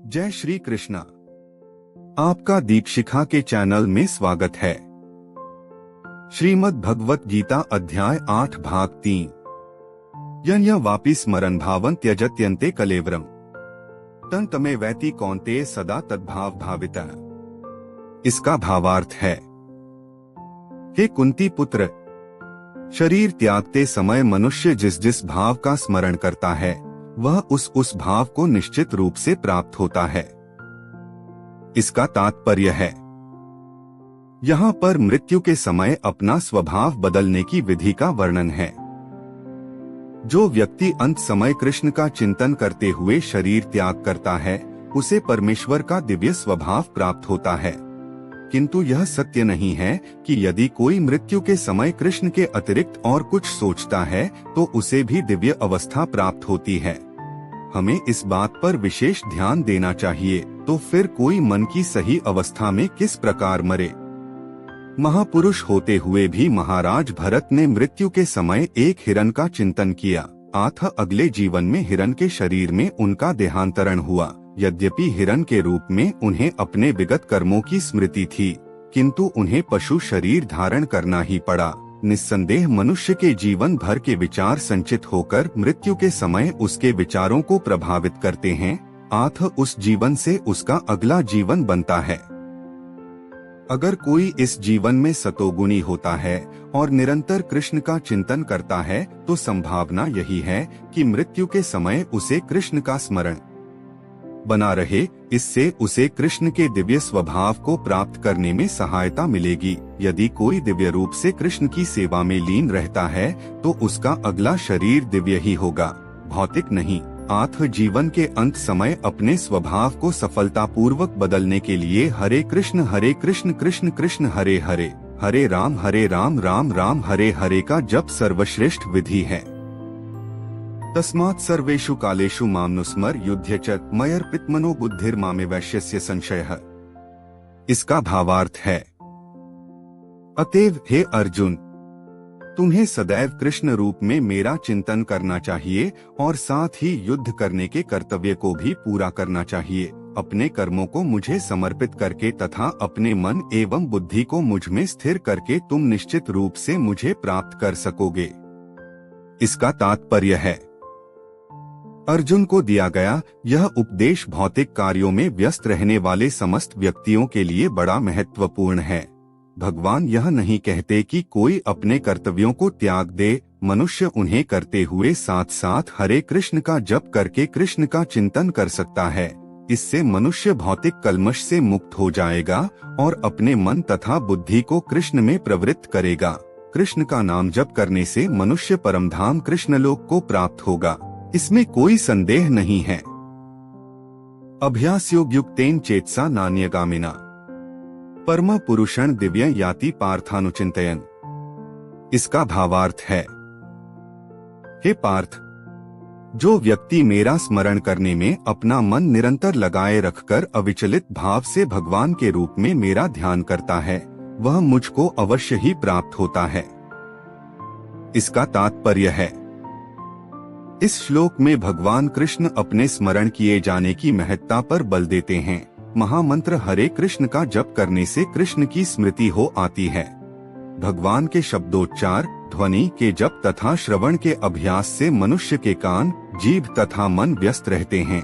जय श्री कृष्णा। आपका दीक्षिखा के चैनल में स्वागत है। श्रीमद् भगवत गीता अध्याय 8 भाग 3। यन्य वापि स्मरन् भावं त्यजत्यन्ते कलेवरम् तं तमे वैति कौन्तेय सदा तद्भाव भावितः। इसका भावार्थ है, हे कुंती पुत्र, शरीर त्यागते समय मनुष्य जिस जिस भाव का स्मरण करता है वह उस भाव को निश्चित रूप से प्राप्त होता है। इसका तात्पर्य है, यहाँ पर मृत्यु के समय अपना स्वभाव बदलने की विधि का वर्णन है। जो व्यक्ति अंत समय कृष्ण का चिंतन करते हुए शरीर त्याग करता है उसे परमेश्वर का दिव्य स्वभाव प्राप्त होता है। किंतु यह सत्य नहीं है कि यदि कोई मृत्यु के समय कृष्ण के अतिरिक्त और कुछ सोचता है तो उसे भी दिव्य अवस्था प्राप्त होती है। हमें इस बात पर विशेष ध्यान देना चाहिए, तो फिर कोई मन की सही अवस्था में किस प्रकार मरे। महापुरुष होते हुए भी महाराज भरत ने मृत्यु के समय एक हिरण का चिंतन किया, अतः अगले जीवन में हिरण के शरीर में उनका देहांतरण हुआ। यद्यपि हिरण के रूप में उन्हें अपने विगत कर्मों की स्मृति थी, किंतु उन्हें पशु शरीर धारण करना ही पड़ा। निस्संदेह मनुष्य के जीवन भर के विचार संचित होकर मृत्यु के समय उसके विचारों को प्रभावित करते हैं, अतः उस जीवन से उसका अगला जीवन बनता है। अगर कोई इस जीवन में सतोगुणी होता है और निरंतर कृष्ण का चिंतन करता है तो संभावना यही है कि मृत्यु के समय उसे कृष्ण का स्मरण बना रहे। इससे उसे कृष्ण के दिव्य स्वभाव को प्राप्त करने में सहायता मिलेगी। यदि कोई दिव्य रूप से कृष्ण की सेवा में लीन रहता है तो उसका अगला शरीर दिव्य ही होगा, भौतिक नहीं। अतः जीवन के अंत समय अपने स्वभाव को सफलतापूर्वक बदलने के लिए हरे कृष्ण कृष्ण कृष्ण हरे हरे, हरे राम राम राम हरे हरे का जप सर्वश्रेष्ठ विधि है। तस्मात् सर्वेषु कालेषु मामनुस्मर युध्य च मयर्पितमनो बुद्धिर्मामे वैश्यस्य संशयः। इसका भावार्थ है, अतएव हे अर्जुन, तुम्हें सदैव कृष्ण रूप में मेरा चिंतन करना चाहिए और साथ ही युद्ध करने के कर्तव्य को भी पूरा करना चाहिए। अपने कर्मों को मुझे समर्पित करके तथा अपने मन एवं बुद्धि को मुझ में स्थिर करके तुम निश्चित रूप से मुझे प्राप्त कर सकोगे। इसका तात्पर्य है, अर्जुन को दिया गया यह उपदेश भौतिक कार्यों में व्यस्त रहने वाले समस्त व्यक्तियों के लिए बड़ा महत्वपूर्ण है। भगवान यह नहीं कहते कि कोई अपने कर्तव्यों को त्याग दे, मनुष्य उन्हें करते हुए साथ साथ हरे कृष्ण का जप करके कृष्ण का चिंतन कर सकता है। इससे मनुष्य भौतिक कल्मश से मुक्त हो जाएगा और अपने मन तथा बुद्धि को कृष्ण में प्रवृत्त करेगा। कृष्ण का नाम जप करने से मनुष्य परमधाम कृष्णलोक को प्राप्त होगा, इसमें कोई संदेह नहीं है। अभ्यासयोग्युक्तेन चेतसा नान्यगामिना परम पुरुषं दिव्य याति पार्थानुचिंतयन्। इसका भावार्थ है, हे पार्थ, जो व्यक्ति मेरा स्मरण करने में अपना मन निरंतर लगाए रखकर अविचलित भाव से भगवान के रूप में मेरा ध्यान करता है वह मुझको अवश्य ही प्राप्त होता है। इसका तात्पर्य है, इस श्लोक में भगवान कृष्ण अपने स्मरण किए जाने की महत्ता पर बल देते हैं। महामंत्र हरे कृष्ण का जप करने से कृष्ण की स्मृति हो आती है। भगवान के शब्दोच्चार, ध्वनि के जप तथा श्रवण के अभ्यास से मनुष्य के कान, जीभ तथा मन व्यस्त रहते हैं।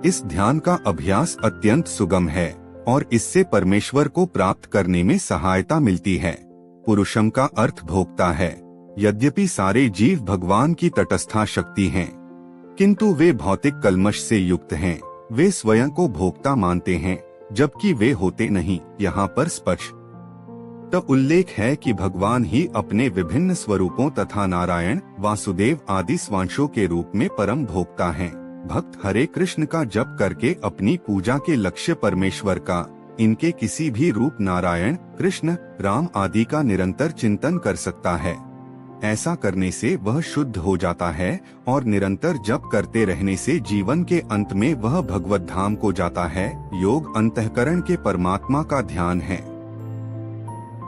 इस ध्यान का अभ्यास अत्यंत सुगम है और इससे परमेश्वर को प्राप्त करने में सहायता मिलती है। पुरुषम का अर्थ भोक्ता है। यद्यपि सारे जीव भगवान की तटस्था शक्ति हैं, किंतु वे भौतिक कल्मश से युक्त हैं। वे स्वयं को भोक्ता मानते हैं जबकि वे होते नहीं। यहाँ पर स्पष्ट उल्लेख है कि भगवान ही अपने विभिन्न स्वरूपों तथा नारायण, वासुदेव आदि स्वांशों के रूप में परम भोक्ता हैं। भक्त हरे कृष्ण का जप करके अपनी पूजा के लक्ष्य परमेश्वर का, इनके किसी भी रूप नारायण, कृष्ण, राम आदि का निरंतर चिंतन कर सकता है। ऐसा करने से वह शुद्ध हो जाता है और निरंतर जप करते रहने से जीवन के अंत में वह भगवत धाम को जाता है। योग अंतःकरण के परमात्मा का ध्यान है।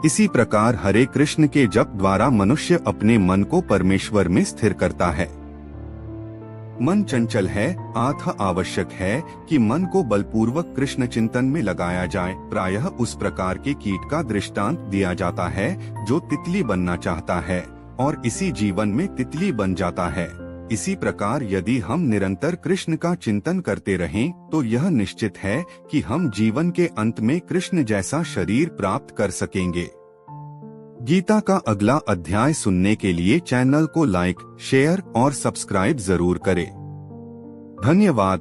इसी प्रकार हरे कृष्ण के जप द्वारा मनुष्य अपने मन को परमेश्वर में स्थिर करता है। मन चंचल है, अतः आवश्यक है कि मन को बलपूर्वक कृष्ण चिंतन में लगाया जाए। प्रायः उस प्रकार के कीट का दृष्टांत दिया जाता है जो तितली बनना चाहता है और इसी जीवन में तितली बन जाता है। इसी प्रकार यदि हम निरंतर कृष्ण का चिंतन करते रहें तो यह निश्चित है कि हम जीवन के अंत में कृष्ण जैसा शरीर प्राप्त कर सकेंगे। गीता का अगला अध्याय सुनने के लिए चैनल को लाइक, शेयर और सब्सक्राइब जरूर करें। धन्यवाद।